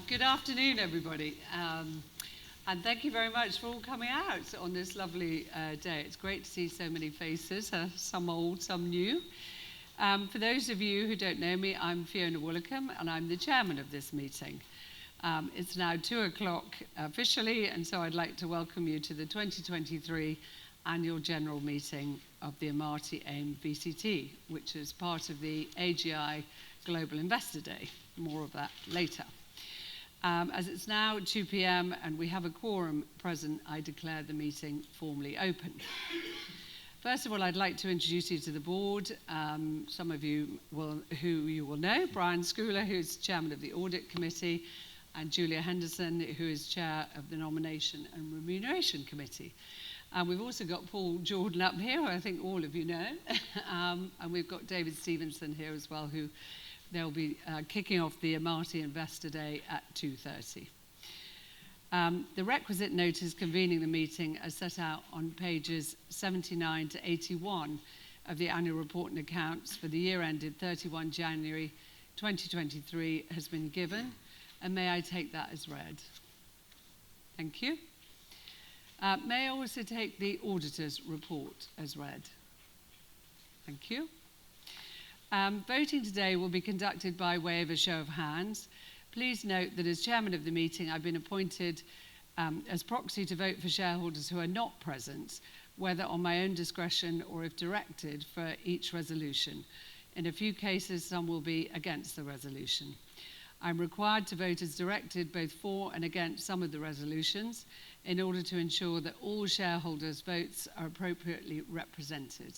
Good afternoon, everybody. And thank you very much for all coming out on this lovely day. It's great to see so many faces, some old, some new. For those of you who don't know me, I'm Fiona Woolacombe, and I'm the chairman of this meeting. It's now 2 o'clock officially, and so I'd like to welcome you to the 2023 annual general meeting of the Amati VCT, which is part of the AGI Global Investor Day. More of that later. As it's now 2 p.m. and we have a quorum present, I declare the meeting formally open. First of all, I'd like to introduce you to the board. Some of you who you will know, Brian Schooler, who's chairman of the Audit Committee, and Julia Henderson, who is chair of the Nomination and Remuneration Committee. We've also got Paul Jordan up here, who I think all of you know, and we've got David Stevenson here as well, who they'll be kicking off the Amati Investor Day at 2:30. The requisite notice convening the meeting as set out on pages 79 to 81 of the annual report and accounts for the year ended 31 January 2023 has been given, and may I take that as read? Thank you. May I also take the auditor's report as read? Thank you. Voting today will be conducted by way of a show of hands. Please note that as chairman of the meeting, I've been appointed as proxy to vote for shareholders who are not present, whether on my own discretion or if directed for each resolution. In a few cases, some will be against the resolution. I'm required to vote as directed both for and against some of the resolutions in order to ensure that all shareholders' votes are appropriately represented.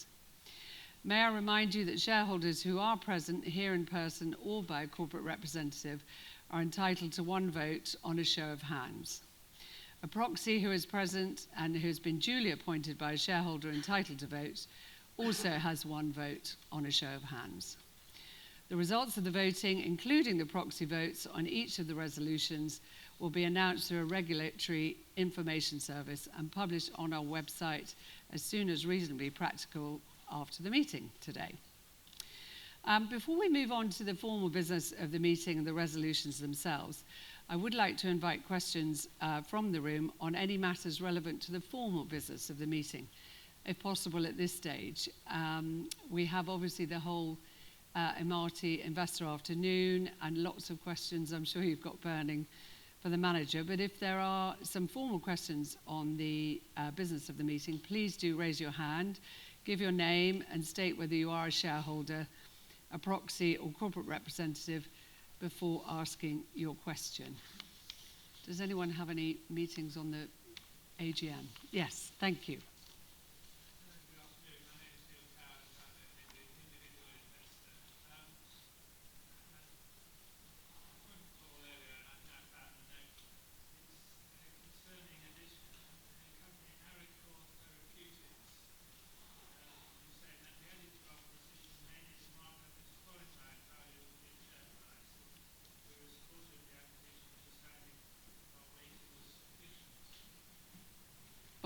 May I remind you that shareholders who are present here in person or by a corporate representative are entitled to one vote on a show of hands. A proxy who is present and who has been duly appointed by a shareholder entitled to vote also has one vote on a show of hands. The results of the voting, including the proxy votes on each of the resolutions, will be announced through a regulatory information service and published on our website as soon as reasonably practical after the meeting today. Before we move on to the formal business of the meeting and the resolutions themselves, I would like to invite questions from the room on any matters relevant to the formal business of the meeting, if possible at this stage. We have obviously the whole Amati Investor Afternoon and lots of questions I'm sure you've got burning for the manager, but if there are some formal questions on the business of the meeting, please do raise your hand. Give your name and state whether you are a shareholder, a proxy or corporate representative before asking your question. Does anyone have any meetings on the AGM? Yes, thank you.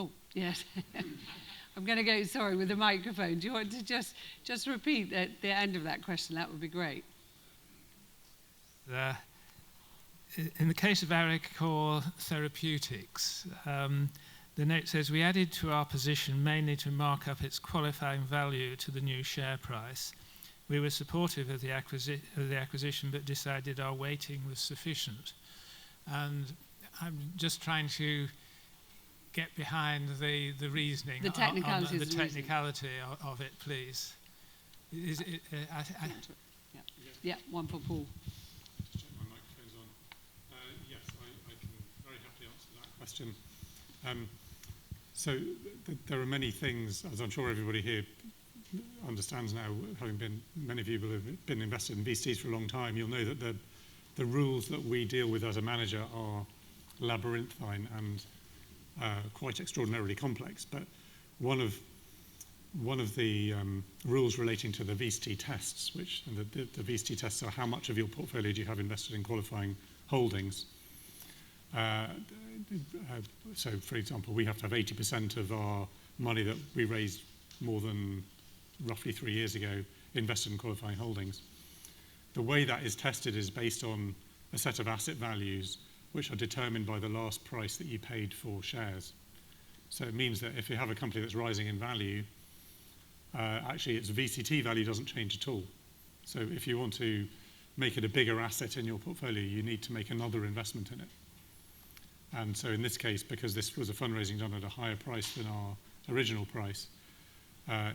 Oh, yes. I'm going to go, sorry, with the microphone. Do you want to just repeat the end of that question? That would be great. In the case of Arecor Therapeutics, the note says, we added to our position mainly to mark up its qualifying value to the new share price. We were supportive of the acquisition, but decided our weighting was sufficient. And I'm just trying to get behind the reasoning, the technicality of it, please. Yeah, one for Paul. Just check my microphone's on. Yes, I can very happily answer that question. So there are many things, as I'm sure everybody here understands now, many of you will have been invested in VCTs for a long time, you'll know that the rules that we deal with as a manager are labyrinthine and quite extraordinarily complex. But one of the rules relating to the VCT tests, which the VCT tests are how much of your portfolio do you have invested in qualifying holdings. So, for example, we have to have 80% of our money that we raised more than roughly 3 years ago invested in qualifying holdings. The way that is tested is based on a set of asset values which are determined by the last price that you paid for shares. So it means that if you have a company that's rising in value, actually its VCT value doesn't change at all. So if you want to make it a bigger asset in your portfolio, you need to make another investment in it. And so in this case, because this was a fundraising done at a higher price than our original price,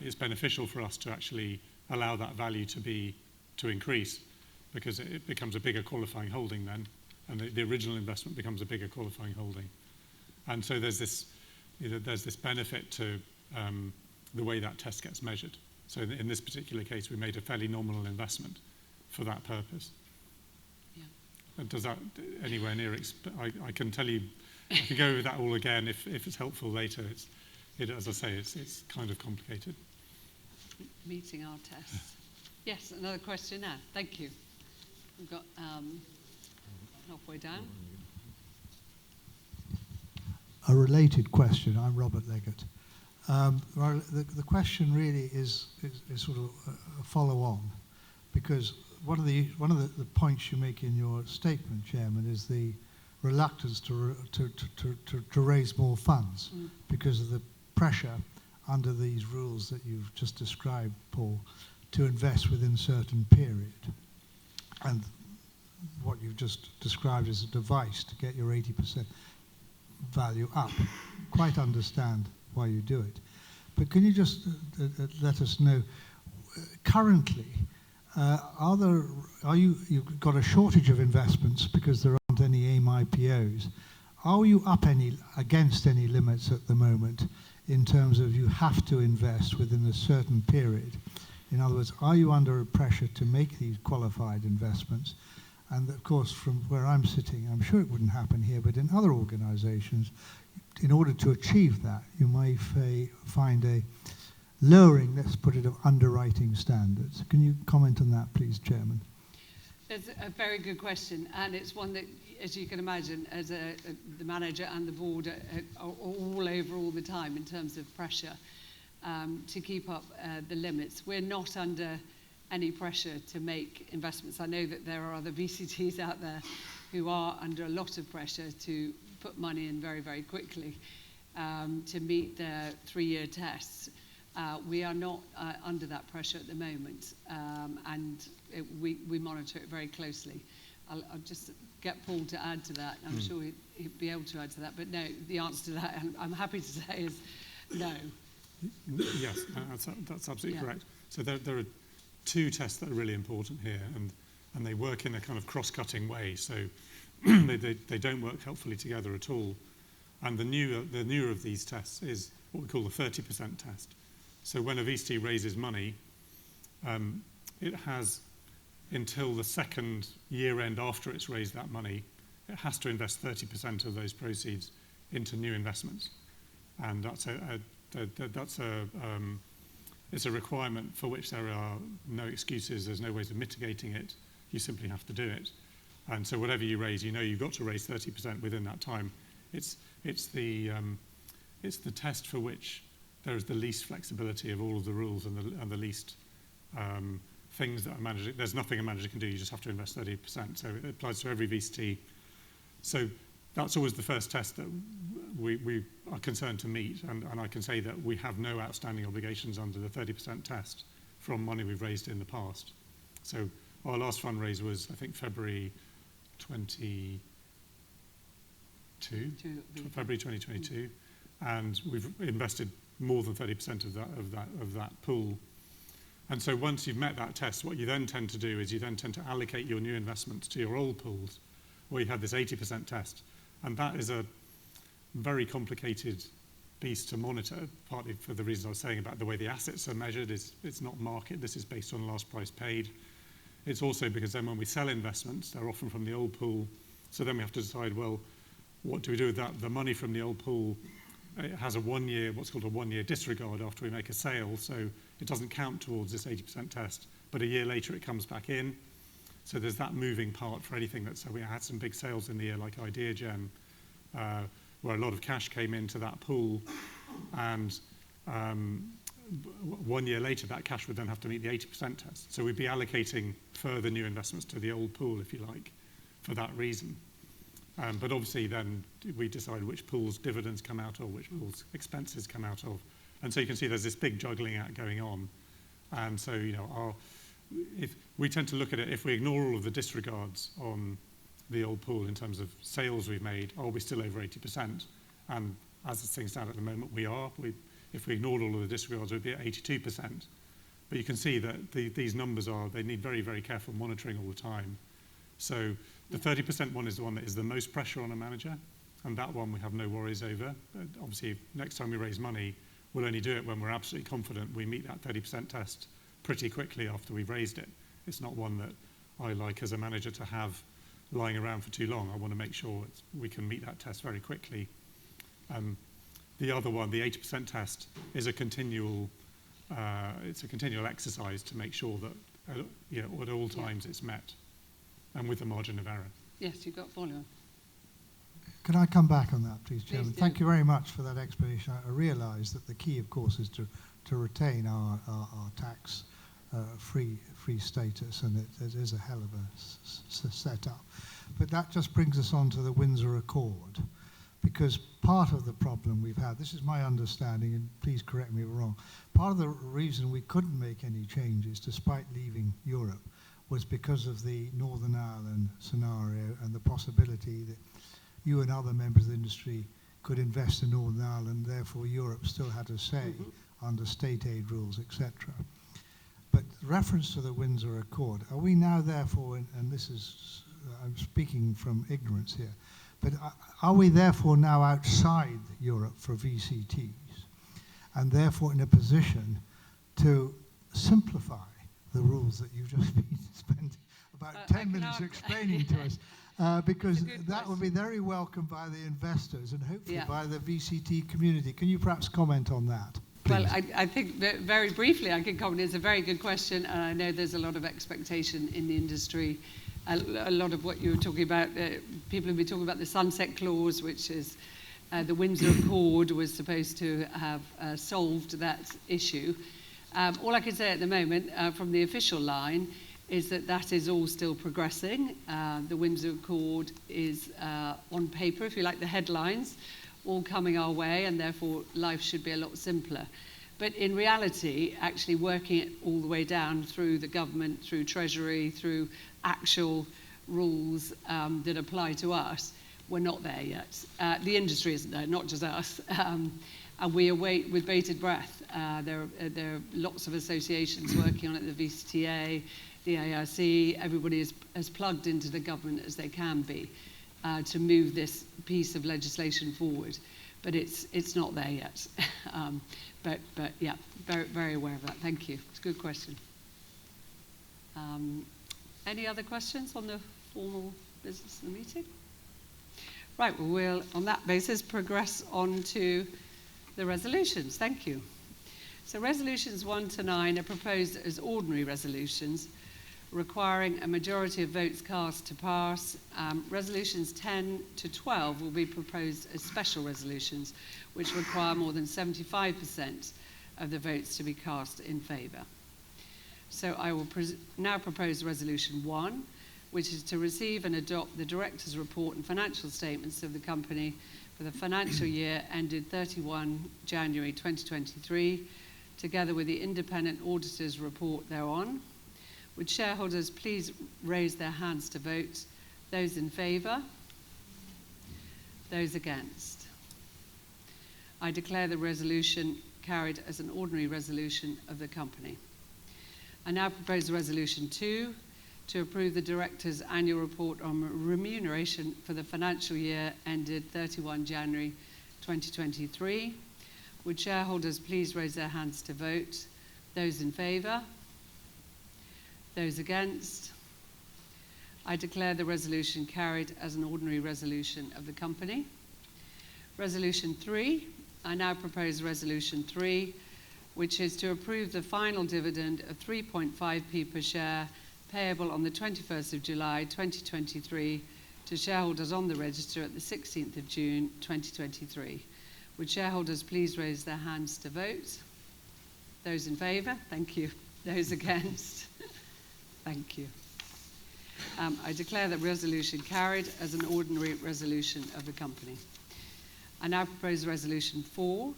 it's beneficial for us to actually allow that value to increase, because it becomes a bigger qualifying holding then, and the original investment becomes a bigger qualifying holding. And so there's this benefit to the way that test gets measured. So in this particular case, we made a fairly nominal investment for that purpose. Yeah. And does that anywhere near? I can tell you, I can go over that all again if it's helpful later. As I say, it's kind of complicated. Meeting our tests. Yes, another question now. Thank you. We've got halfway down. A related question. I'm Robert Leggett. Well, the question really is sort of a follow-on, because one of the points you make in your statement, Chairman, is the reluctance to raise more funds because of the pressure under these rules that you've just described, Paul, to invest within a certain period. And what you've just described as a device to get your 80% value up. Quite understand why you do it. But can you just let us know, currently, you've got a shortage of investments because there aren't any AIM IPOs. Are you up against any limits at the moment in terms of you have to invest within a certain period? In other words, are you under pressure to make these qualified investments? And of course, from where I'm sitting, I'm sure it wouldn't happen here, but in other organizations, in order to achieve that, you may find a lowering, let's put it, of underwriting standards. Can you comment on that, please, Chairman? It's a very good question, and it's one that, as you can imagine, as the manager and the board are all over all the time in terms of pressure to keep up the limits. We're not under any pressure to make investments. I know that there are other VCTs out there who are under a lot of pressure to put money in very, very quickly to meet their 3-year tests. We are not under that pressure at the moment, and we monitor it very closely. I'll just get Paul to add to that. I'm sure he'd be able to add to that. But no, the answer to that, I'm happy to say, is no. Yes, that's absolutely correct. So there are 2 tests that are really important here, and they work in a kind of cross-cutting way. So they don't work helpfully together at all. And the newer of these tests is what we call the 30% test. So when a VC raises money, it has until the second year end after it's raised that money, it has to invest 30% of those proceeds into new investments, and it's a requirement for which there are no excuses. There's no ways of mitigating it. You simply have to do it. And so whatever you raise, you know you've got to raise 30% within that time. It's the test for which there is the least flexibility of all of the rules and the least things that a manager. There's nothing a manager can do. You just have to invest 30%. So it applies to every VCT. So that's always the first test that we are concerned to meet, and I can say that we have no outstanding obligations under the 30% test from money we've raised in the past. So our last fundraise was, I think, February 2022, and we've invested more than 30% of that pool. And so once you've met that test, what you then tend to do is you then tend to allocate your new investments to your old pools, where you have this 80% test. And that is a very complicated beast to monitor, partly for the reasons I was saying about the way the assets are measured. It's not market. This is based on last price paid. It's also because then when we sell investments, they're often from the old pool. So then we have to decide, well, what do we do with that? The money from the old pool, it has what's called a 1-year disregard after we make a sale. So it doesn't count towards this 80% test. But a year later, it comes back in. So there's that moving part for anything so we had some big sales in the year, like IdeaGem, where a lot of cash came into that pool, and 1 year later, that cash would then have to meet the 80% test. So we'd be allocating further new investments to the old pool, if you like, for that reason. But obviously then we decide which pools dividends come out of, which pools expenses come out of. And so you can see there's this big juggling act going on. And so, you know, if we tend to look at it, if we ignore all of the disregards on the old pool in terms of sales we've made, are we still over 80%? And as things stand at the moment, we are. If we ignored all of the disregards, we'd be at 82%. But you can see that these numbers they need very, very careful monitoring all the time. So the 30% one is the one that is the most pressure on a manager, and that one we have no worries over. But obviously, next time we raise money, we'll only do it when we're absolutely confident we meet that 30% test pretty quickly after we've raised it. It's not one that I like as a manager to have lying around for too long. I want to make sure we can meet that test very quickly. The other one, the 80% test, is a continual exercise to make sure that at all times it's met, and with a margin of error. Yes, you've got volume. Can I come back on that, please, Chairman? Please do. Thank you very much for that explanation. I realise that the key, of course, is to retain our tax free status, and it is a hell of a setup. But that just brings us on to the Windsor Accord, because part of the problem we've had, this is my understanding, and please correct me if I'm wrong, part of the reason we couldn't make any changes despite leaving Europe was because of the Northern Ireland scenario and the possibility that you and other members of the industry could invest in Northern Ireland, therefore Europe still had a say under state aid rules, etc. But reference to the Windsor Accord, are we now therefore, and this is, I'm speaking from ignorance here, but are we therefore now outside Europe for VCTs and therefore in a position to simplify the rules that you've just been spending about 10 minutes explaining to us? Because that would be very welcome by the investors and hopefully by the VCT community. Can you perhaps comment on that, please? Well, I think that very briefly I can comment. It's a very good question, and I know there's a lot of expectation in the industry. A lot of what you were talking about, people have been talking about the sunset clause, which is the Windsor Accord was supposed to have solved that issue. All I can say at the moment from the official line is that is all still progressing. The Windsor Accord is on paper, if you like, the headlines, all coming our way, and therefore life should be a lot simpler. But in reality, actually working it all the way down through the government, through Treasury, through actual rules that apply to us, we're not there yet. The industry isn't there, not just us. And we await with bated breath. There are lots of associations working on it, the VCTA, the AIC, everybody is as plugged into the government as they can be to move this piece of legislation forward. But it's not there yet. But yeah, very, very aware of that. Thank you. It's a good question. Any other questions on the formal business of the meeting? Right, well, we'll, on that basis, progress on to the resolutions. Thank you. So resolutions 1 to 9 are proposed as ordinary resolutions, requiring a majority of votes cast to pass. Resolutions 10 to 12 will be proposed as special resolutions, which require more than 75% of the votes to be cast in favour. So I will now propose resolution 1, which is to receive and adopt the director's report and financial statements of the company for the financial year ended 31 January 2023, together with the independent auditor's report thereon. Would shareholders please raise their hands to vote? Those in favour? Those against? I declare the resolution carried as an ordinary resolution of the company. I now propose resolution 2 to approve the director's annual report on remuneration for the financial year ended 31 January 2023. Would shareholders please raise their hands to vote? Those in favour? Those against? I declare the resolution carried as an ordinary resolution of the company. Resolution 3. I now propose resolution 3, which is to approve the final dividend of 3.5p per share payable on the 21st of July 2023 to shareholders on the register at the 16th of June 2023. Would shareholders please raise their hands to vote? Those in favour? Thank you. Those against? Thank you. I declare that resolution carried as an ordinary resolution of the company. I now propose resolution 4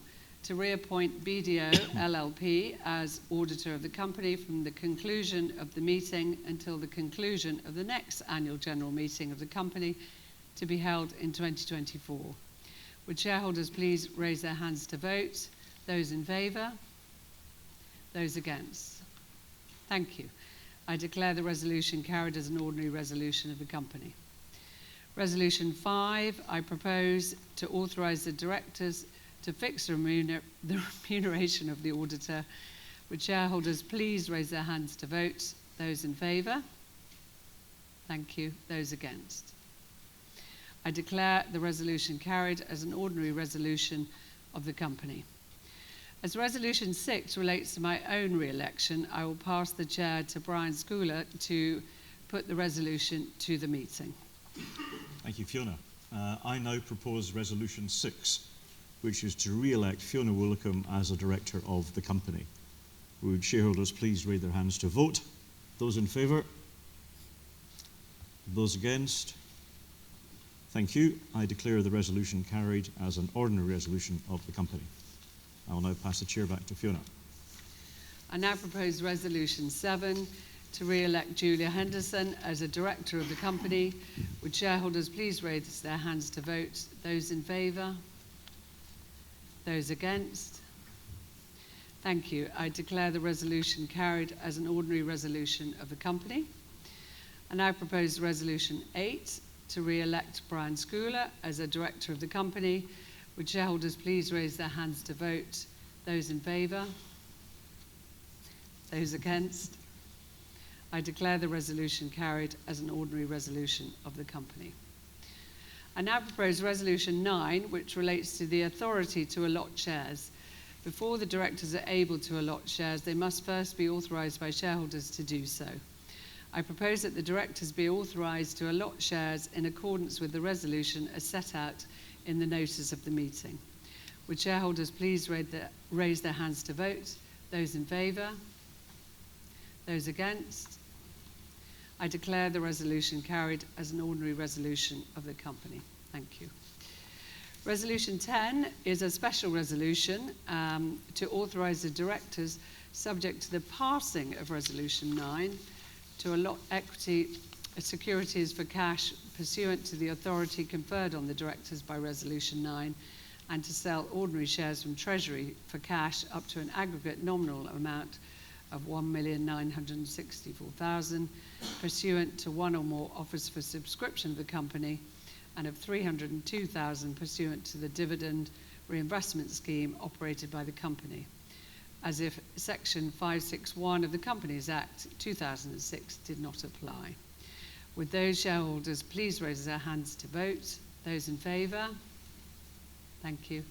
to reappoint BDO LLP as auditor of the company from the conclusion of the meeting until the conclusion of the next annual general meeting of the company to be held in 2024. Would shareholders please raise their hands to vote? Those in favour? Those against? Thank you. I declare the resolution carried as an ordinary resolution of the company. Resolution 5, I propose to authorise the directors to fix the remuneration of the auditor. Would shareholders please raise their hands to vote? Those in favour? Thank you. Those against? I declare the resolution carried as an ordinary resolution of the company. As resolution 6 relates to my own re-election, I will pass the chair to Brian Schooler to put the resolution to the meeting. Thank you, Fiona. I now propose resolution 6, which is to re-elect Fiona Woolacombe as a director of the company. Would shareholders please raise their hands to vote? Those in favour? Those against? Thank you. I declare the resolution carried as an ordinary resolution of the company. I will now pass the chair back to Fiona. I now propose resolution 7 to re-elect Julia Henderson as a director of the company. Would shareholders please raise their hands to vote? Those in favour? Those against? Thank you. I declare the resolution carried as an ordinary resolution of the company. I now propose resolution 8 to re-elect Brian Schooler as a director of the company. Would shareholders please raise their hands to vote? Those in favour? Those against? I declare the resolution carried as an ordinary resolution of the company. I now propose resolution 9, which relates to the authority to allot shares. Before the directors are able to allot shares, they must first be authorised by shareholders to do so. I propose that the directors be authorised to allot shares in accordance with the resolution as set out in the notice of the meeting. Would shareholders please raise their hands to vote? Those in favour? Those against? I declare the resolution carried as an ordinary resolution of the company. Thank you. Resolution 10 is a special resolution to authorise the directors, subject to the passing of resolution 9, to allot equity securities for cash pursuant to the authority conferred on the directors by resolution 9, and to sell ordinary shares from Treasury for cash up to an aggregate nominal amount of 1,964,000 pursuant to one or more offers for subscription of the company, and of 302,000 pursuant to the dividend reinvestment scheme operated by the company, as if section 561 of the Companies Act 2006 did not apply. Would those shareholders please raise their hands to vote? Those in favour? Thank you.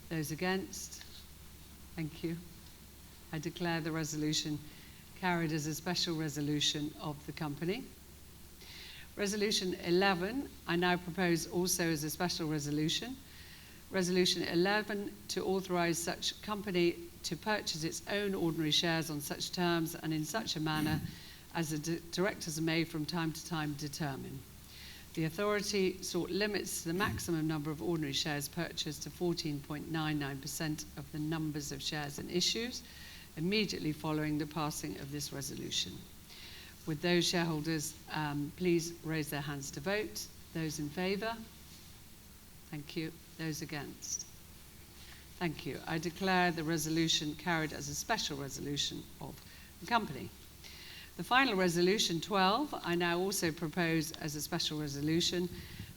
Those against? Thank you. I declare the resolution carried as a special resolution of the company. Resolution 11, I now propose also as a special resolution. Resolution 11, to authorise such company to purchase its own ordinary shares on such terms and in such a manner as the directors may from time to time determine. The authority sought limits to the maximum number of ordinary shares purchased to 14.99% of the numbers of shares in issues immediately following the passing of this resolution. Would those shareholders please raise their hands to vote? Those in favour? Thank you. Those against? Thank you. I declare the resolution carried as a special resolution of the company. The final resolution 12, I now also propose as a special resolution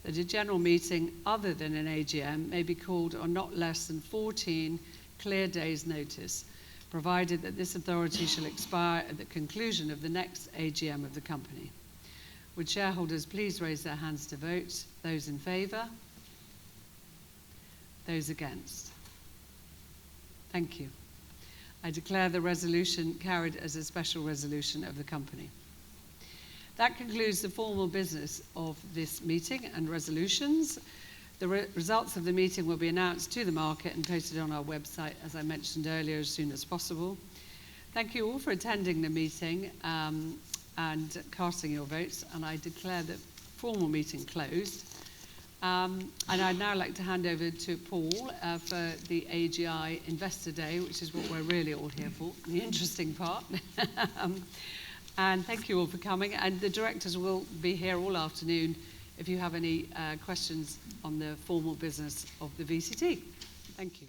that a general meeting other than an AGM may be called on not less than 14 clear days' notice, provided that this authority shall expire at the conclusion of the next AGM of the company. Would shareholders please raise their hands to vote? Those in favour? Those against? Thank you. I declare the resolution carried as a special resolution of the company. That concludes the formal business of this meeting and resolutions. The results of the meeting will be announced to the market and posted on our website, as I mentioned earlier, as soon as possible. Thank you all for attending the meeting. and casting your votes, and I declare the formal meeting closed. And I'd now like to hand over to Paul for the AGI Investor Day, which is what we're really all here for, the interesting part. And thank you all for coming. And the directors will be here all afternoon if you have any questions on the formal business of the VCT. Thank you.